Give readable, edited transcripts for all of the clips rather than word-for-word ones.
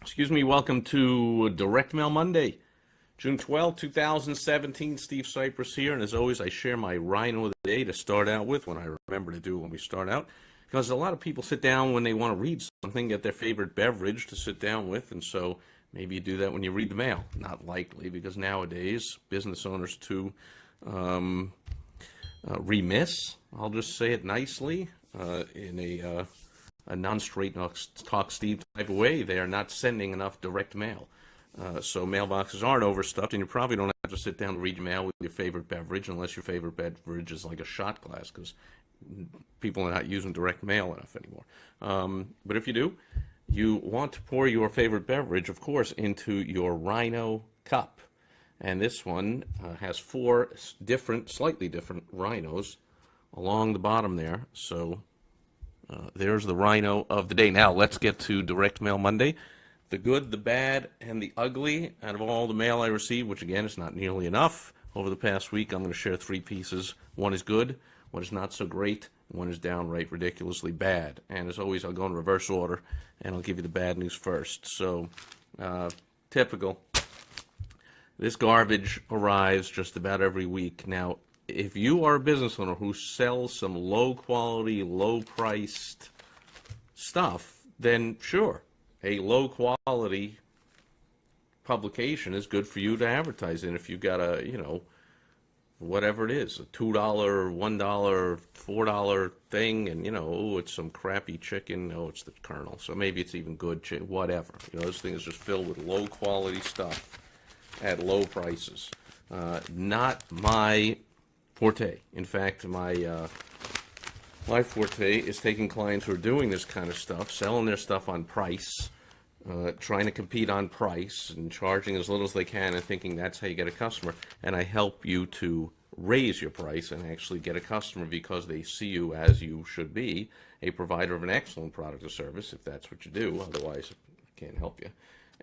Excuse me, welcome to Direct Mail Monday, June 12, 2017. Steve Sipress here, and as always, I share my Rhino of the day to start out with when I remember to do it when we start out, because a lot of people sit down when they want to read something, get their favorite beverage to sit down with, and so maybe you do that when you read the mail. Not likely, because nowadays, business owners too remiss, I'll just say it nicely, in a non-straight talk Steve type of way. They are not sending enough direct mail. So mailboxes aren't overstuffed, and you probably don't have to sit down to read your mail with your favorite beverage unless your favorite beverage is like a shot glass, because people are not using direct mail enough anymore. But if you do, you want to pour your favorite beverage, of course, into your Rhino cup. And this one has four slightly different rhinos along the bottom there. So there's the Rhino of the day. Now, let's get to Direct Mail Monday. The good, the bad, and the ugly out of all the mail I received, which again is not nearly enough. Over the past week, I'm going to share three pieces. One is good, one is not so great, and one is downright ridiculously bad. And as always, I'll go in reverse order, and I'll give you the bad news first. So, typical. This garbage arrives just about every week. Now, if you are a business owner who sells some low-quality, low-priced stuff, then sure, a low-quality publication is good for you to advertise in. If you've got a, whatever it is, a $2, $1, $4 thing, and, oh, it's some crappy chicken, oh, it's the Colonel, so maybe it's even good, whatever. This thing is just filled with low-quality stuff at low prices. Not my forte. In fact, my forte is taking clients who are doing this kind of stuff, selling their stuff on price, trying to compete on price, and charging as little as they can, and thinking that's how you get a customer. And I help you to raise your price and actually get a customer because they see you as you should be, a provider of an excellent product or service, if that's what you do. Otherwise, I can't help you.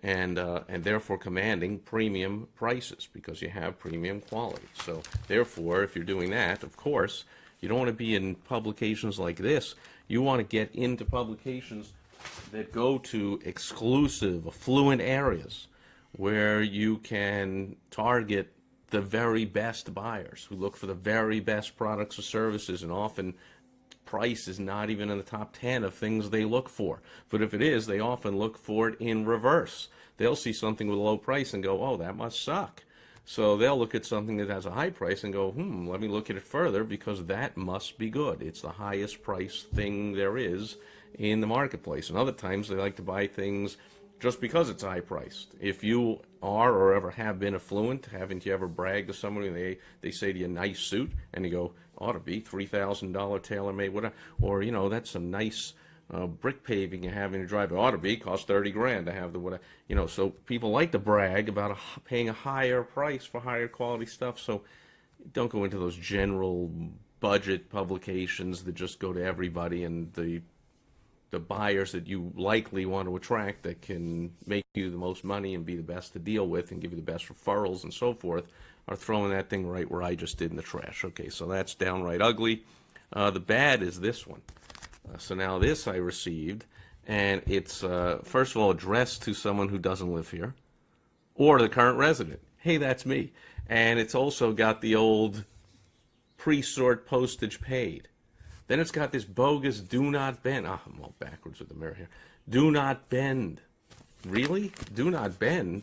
And therefore commanding premium prices because you have premium quality. So therefore, if you're doing that, of course, you don't want to be in publications like this. You want to get into publications that go to exclusive, affluent areas where you can target the very best buyers who look for the very best products or services, and often price is not even in the top 10 of things they look for. But if it is, they often look for it in reverse. They'll see something with a low price and go, oh, that must suck. So they'll look at something that has a high price and go, let me look at it further because that must be good. It's the highest price thing there is in the marketplace. And other times they like to buy things just because it's high priced. If you are or ever have been affluent, haven't you ever bragged to somebody and they say to you, nice suit, and you go, ought to be $3,000 tailor-made, whatever, or that's some nice brick paving you have in your driveway, ought to be, cost 30 grand to have the whatever, so people like to brag about paying a higher price for higher quality stuff. So don't go into those general budget publications that just go to everybody, and the buyers that you likely want to attract that can make you the most money and be the best to deal with and give you the best referrals and so forth are throwing that thing right where I just did in the trash. Okay, so that's downright ugly. The bad is this one. So now this I received, and it's, first of all, addressed to someone who doesn't live here or the current resident. Hey, that's me. And it's also got the old pre-sort postage paid. Then it's got this bogus do not bend. I'm all backwards with the mirror here. Do not bend. Really? Do not bend?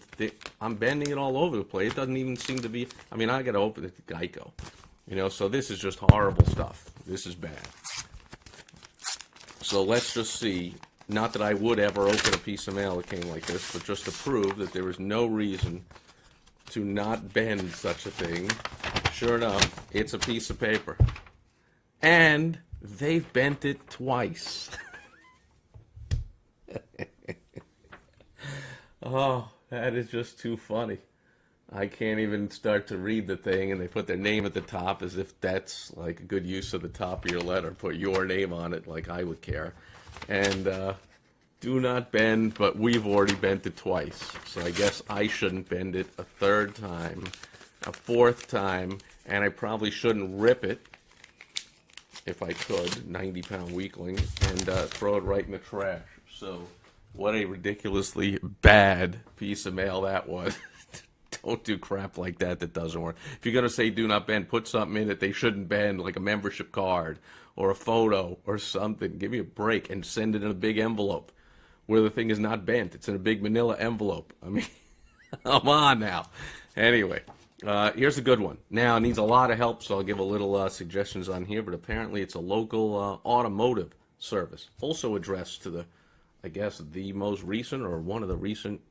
I'm bending it all over the place. It doesn't even seem to be. I got to open it to Geico. So this is just horrible stuff. This is bad. So let's just see. Not that I would ever open a piece of mail that came like this, but just to prove that there is no reason to not bend such a thing. Sure enough, it's a piece of paper. And they've bent it twice. Oh, that is just too funny. I can't even start to read the thing, and they put their name at the top as if that's like a good use of the top of your letter. Put your name on it like I would care. And do not bend, but we've already bent it twice. So I guess I shouldn't bend it a third time, a fourth time, and I probably shouldn't rip it if I could, 90-pound weakling, and throw it right in the trash. So What a ridiculously bad piece of mail that was. Don't do crap like that that doesn't work. If you're going to say do not bend, put something in that they shouldn't bend, like a membership card or a photo or something. Give me a break and send it in a big envelope where the thing is not bent. It's in a big manila envelope. I mean, come on now. Anyway, here's a good one. Now, it needs a lot of help, so I'll give a little suggestions on here, but apparently it's a local automotive service, also addressed to the, I guess, the most recent or one of the recent,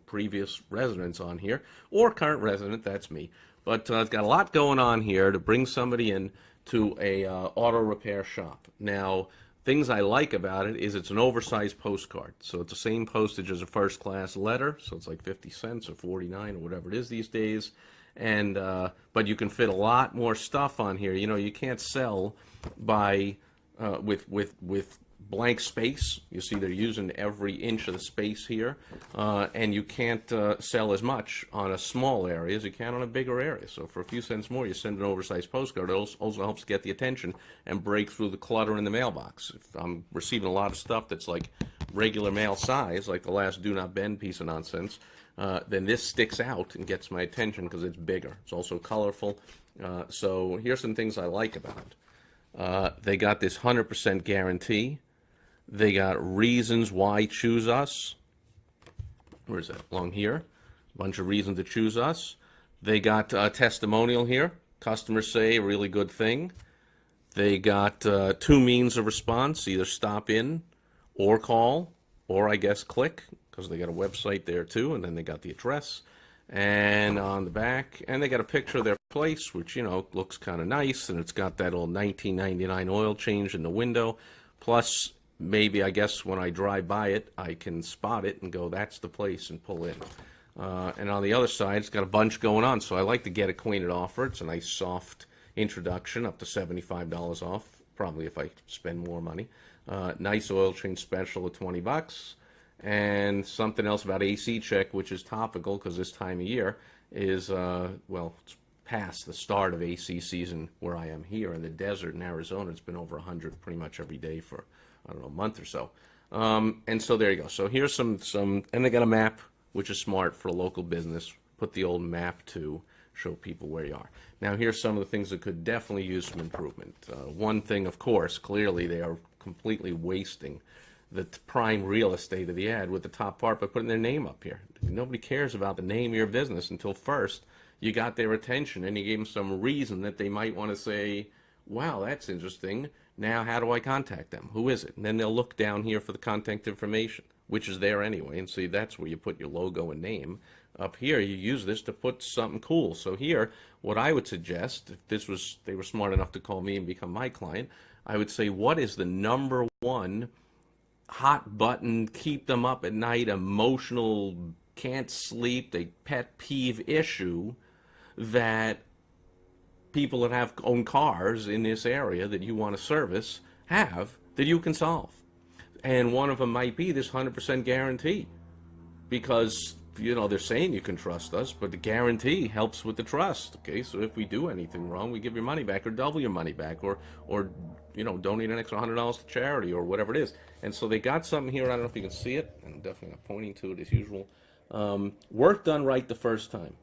previous residents on here, or current resident, that's me. But it's got a lot going on here to bring somebody in to a auto repair shop. Now, things I like about it is it's an oversized postcard. So it's the same postage as a first class letter, so it's like 50 cents or 49 or whatever it is these days. And but you can fit a lot more stuff on here. You can't sell by with blank space. You see they're using every inch of the space here, and you can't sell as much on a small area as you can on a bigger area. So for a few cents more, you send an oversized postcard. It also helps get the attention and break through the clutter in the mailbox. If I'm receiving a lot of stuff that's like regular mail size, like the last Do Not Bend piece of nonsense, then this sticks out and gets my attention because it's bigger. It's also colorful. So here's some things I like about it. They got this 100% guarantee. They got reasons why choose us. Where is that? Along here. A bunch of reasons to choose us. They got a testimonial here. Customers say a really good thing. They got two means of response. Either stop in or call or, I guess, click, because they got a website there too, and then they got the address. And on the back, and they got a picture of their place, which, looks kind of nice, and it's got that old 1999 oil change in the window. Plus, maybe, I guess, when I drive by it, I can spot it and go, that's the place, and pull in. And on the other side, it's got a bunch going on, so I like the Get Acquainted offer. It's a nice, soft introduction, up to $75 off, probably if I spend more money. Nice oil change special at $20. And something else about AC check, which is topical because this time of year is, it's past the start of AC season where I am here in the desert in Arizona. It's been over 100 pretty much every day for, I don't know, a month or so. And so there you go. So here's some, and they got a map, which is smart for a local business. Put the old map to show people where you are. Now here's some of the things that could definitely use some improvement. One thing, of course, clearly they are completely wasting the prime real estate of the ad with the top part by putting their name up here. Nobody cares about the name of your business until first you got their attention and you gave them some reason that they might want to say, wow, that's interesting. Now how do I contact them? Who is it? And then they'll look down here for the contact information, which is there anyway, and see that's where you put your logo and name. Up here you use this to put something cool. So here, what I would suggest, if they were smart enough to call me and become my client, I would say, what is the number one hot button, keep them up at night, emotional, can't sleep, they pet peeve issue that people that own cars in this area that you want to service have that you can solve? And one of them might be this 100% guarantee, because they're saying you can trust us, but the guarantee helps with the trust. Okay, so if we do anything wrong, we give your money back or double your money back, or donate an extra $100 to charity or whatever it is. And so they got something here. I don't know if you can see it. I'm definitely not pointing to it as usual. Work done right the first time.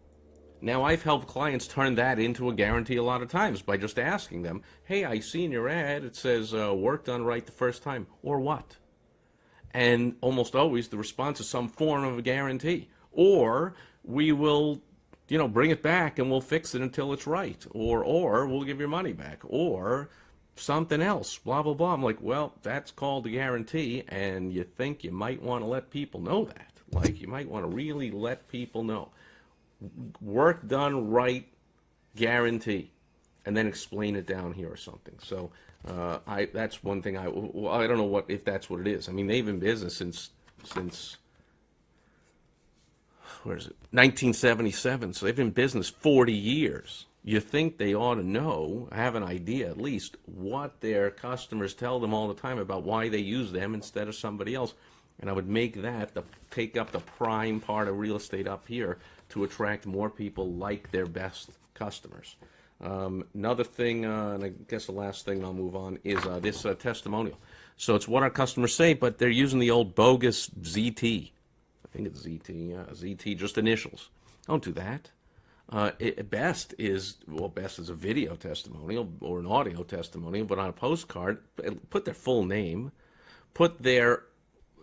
Now, I've helped clients turn that into a guarantee a lot of times by just asking them, hey, I see in your ad it says work done right the first time, or what? And almost always the response is some form of a guarantee. Or we will, bring it back and we'll fix it until it's right. Or we'll give your money back. Or something else, blah, blah, blah. I'm like, well, that's called a guarantee, and you think you might want to let people know that. Like, you might want to really let people know. Work done right, guarantee. And then explain it down here or something. So that's one thing I don't know if that's what it is. I mean, they've been in business since where is it? 1977. So they've been in business 40 years. You think they ought to know, have an idea at least, what their customers tell them all the time about why they use them instead of somebody else. And I would make that take up the prime part of real estate up here to attract more people like their best customers. Another thing, and I guess the last thing I'll move on, is this testimonial. So it's what our customers say, but they're using the old bogus ZT. I think it's ZT, yeah, ZT, just initials. Don't do that. Best is a video testimonial or an audio testimonial, but on a postcard, put their full name, put their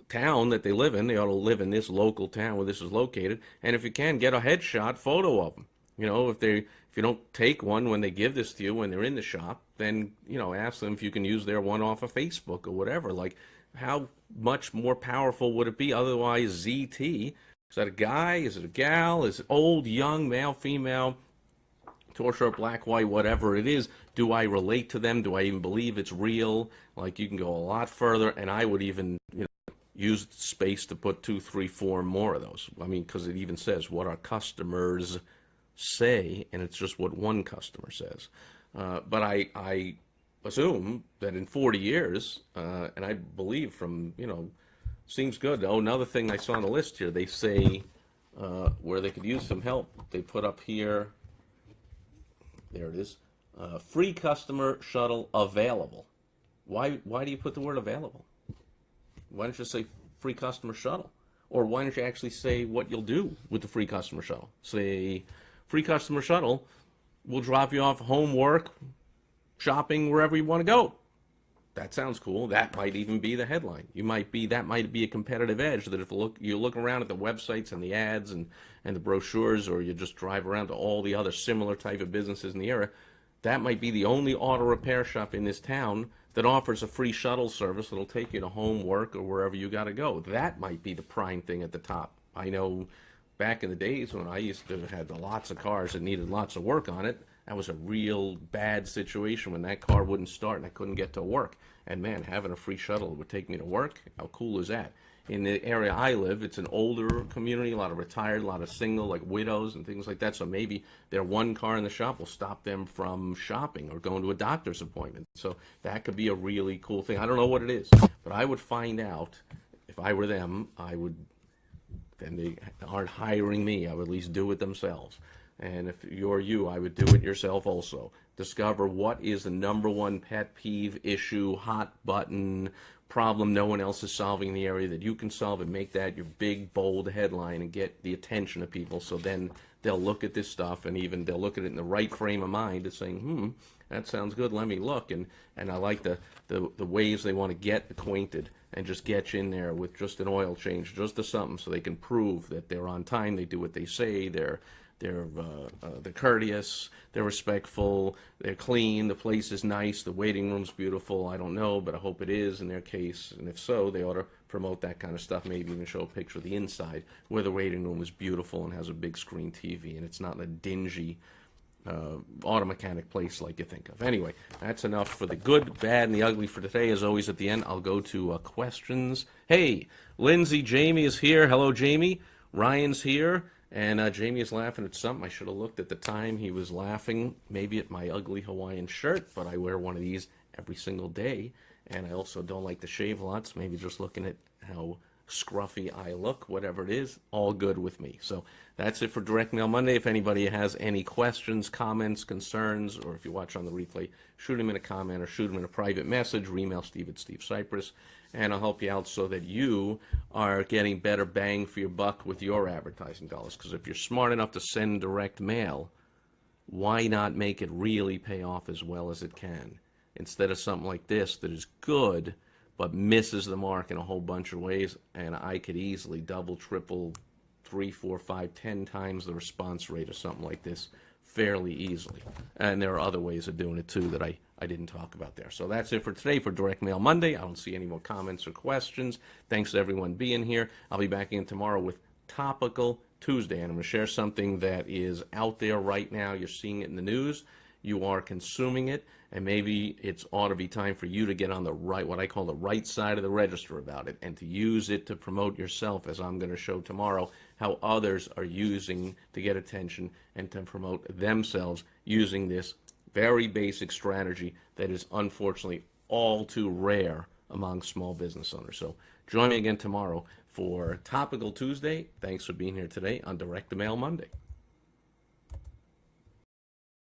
town that they live in. They ought to live in this local town where this is located, and if you can, get a headshot photo of them. If you don't take one when they give this to you when they're in the shop, then ask them if you can use their one off of Facebook or whatever. Like, how much more powerful would it be otherwise? ZT. Is that a guy? Is it a gal? Is it old, young, male, female, torso, black, white, whatever it is? Do I relate to them? Do I even believe it's real? Like, you can go a lot further, and I would even use space to put 2, 3, 4 more of those. I mean, because it even says what our customers say, and it's just what one customer says. But I assume that in 40 years, and I believe from, seems good. Oh, another thing I saw on the list here, they say where they could use some help. They put up here, there it is, free customer shuttle available. Why do you put the word available? Why don't you say free customer shuttle? Or why don't you actually say what you'll do with the free customer shuttle? Say, free customer shuttle will drop you off home, work, shopping, wherever you want to go. That sounds cool. That might even be the headline. That might be a competitive edge, that if you look around at the websites and the ads and the brochures, or you just drive around to all the other similar type of businesses in the area, that might be the only auto repair shop in this town that offers a free shuttle service that'll take you to home, work, or wherever you got to go. That might be the prime thing at the top. I know back in the days when I used to have lots of cars that needed lots of work on it, that was a real bad situation when that car wouldn't start and I couldn't get to work. And man, having a free shuttle would take me to work. How cool is that? In the area I live, it's an older community, a lot of retired, a lot of single, like widows and things like that. So maybe their one car in the shop will stop them from shopping or going to a doctor's appointment. So that could be a really cool thing. I don't know what it is, but I would find out. If I were them, then they aren't hiring me. I would at least do it themselves. And if you're you, I would do it yourself also. Discover what is the number one pet peeve, issue, hot button, problem no one else is solving in the area that you can solve, and make that your big, bold headline and get the attention of people. So then they'll look at this stuff, and even they'll look at it in the right frame of mind and saying, that sounds good, let me look. And I like the ways they want to get acquainted and just get you in there with just an oil change, just a something, so they can prove that they're on time, they do what they say, they're courteous, they're respectful, they're clean, the place is nice, the waiting room's beautiful. I don't know, but I hope it is in their case. And if so, they ought to promote that kind of stuff, maybe even show a picture of the inside where the waiting room is beautiful and has a big screen TV and it's not in a dingy auto mechanic place like you think of. Anyway, that's enough for the good, bad, and the ugly for today. As always, at the end, I'll go to questions. Hey, Lindsay, Jamie is here. Hello, Jamie. Ryan's here. And Jamie is laughing at something. I should have looked at the time. He was laughing maybe at my ugly Hawaiian shirt, but I wear one of these every single day. And I also don't like to shave lots. Maybe just looking at how scruffy I look, whatever it is, all good with me. So that's it for Direct Mail Monday. If anybody has any questions, comments, concerns, or if you watch on the replay, shoot them in a comment or shoot them in a private message, or email Steve at Steve Sipress, and I'll help you out so that you are getting better bang for your buck with your advertising dollars. Because if you're smart enough to send direct mail, why not make it really pay off as well as it can? Instead of something like this that is good, but misses the mark in a whole bunch of ways, and I could easily double, triple, 3, 4, 5, 10 times the response rate of something like this fairly easily. And there are other ways of doing it too that I didn't talk about there. So that's it for today for Direct Mail Monday. I don't see any more comments or questions. Thanks to everyone being here. I'll be back in tomorrow with Topical Tuesday, and I'm going to share something that is out there right now. You're seeing it in the news. You are consuming it, and maybe it's ought to be time for you to get on the right, what I call the right side of the register about it, and to use it to promote yourself, as I'm going to show tomorrow how others are using to get attention and to promote themselves using this very basic strategy that is unfortunately all too rare among small business owners. So join me again tomorrow for Topical Tuesday. Thanks for being here today on Direct Mail Monday.